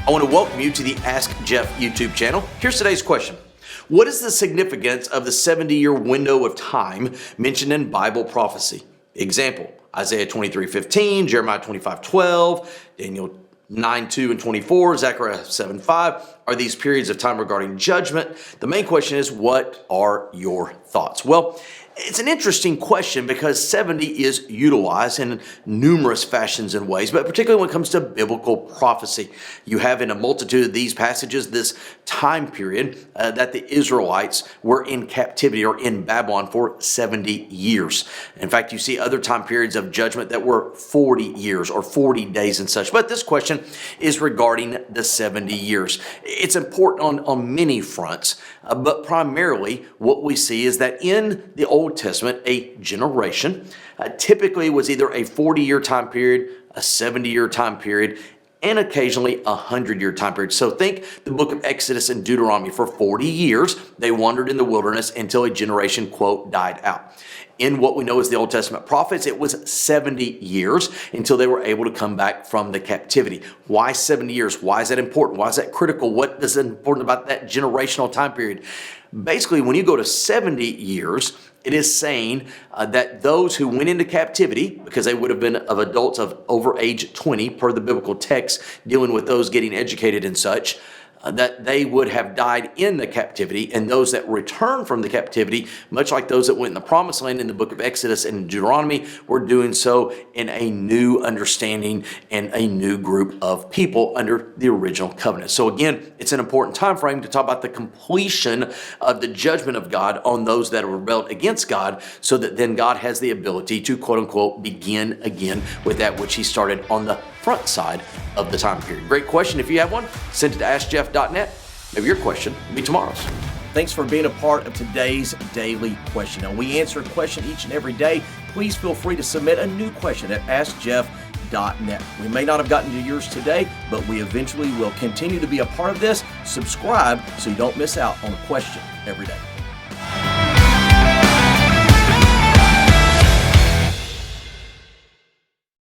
I want to welcome you to the Ask Jeff YouTube channel. Here's today's question. What is the significance of the 70-year window of time mentioned in Bible prophecy? Example, Isaiah 23:15, Jeremiah 25:12, Daniel 9:2 and 24, Zechariah 7:5. Are these periods of time regarding judgment? The main question is, what are your thoughts? Well, it's an interesting question because 70 is utilized in numerous fashions and ways, but particularly when it comes to biblical prophecy. You have in a multitude of these passages this time period that the Israelites were in captivity or in Babylon for 70 years. In fact, you see other time periods of judgment that were 40 years or 40 days and such. But this question is regarding the 70 years. It's important on many fronts, but primarily what we see is that in the Old Testament, a generation typically was either a 40-year time period, a 70-year time period, and occasionally a 100-year time period. So think the book of Exodus and Deuteronomy. For 40 years, they wandered in the wilderness until a generation, quote, died out. In what we know as the Old Testament prophets, it was 70 years until they were able to come back from the captivity. Why 70 years? Why is that important? Why is that critical? What is important about that generational time period? Basically, when you go to 70 years, it is saying that those who went into captivity, because they would have been of adults of over age 20 per the biblical text dealing with those getting educated and such, that they would have died in the captivity, and those that returned from the captivity, much like those that went in the promised land in the book of Exodus and Deuteronomy, were doing so in a new understanding and a new group of people under the original covenant. So again, it's an important time frame to talk about the completion of the judgment of God on those that have rebelled against God, so that then God has the ability to, quote unquote, begin again with that which he started on the front side of the time period. Great question. If you have one, send it to AskJeff.net. Maybe your question will be tomorrow's. Thanks for being a part of today's daily question. Now, we answer a question each and every day. Please feel free to submit a new question at AskJeff.net. We may not have gotten to yours today, but we eventually will continue to be a part of this. Subscribe so you don't miss out on a question every day.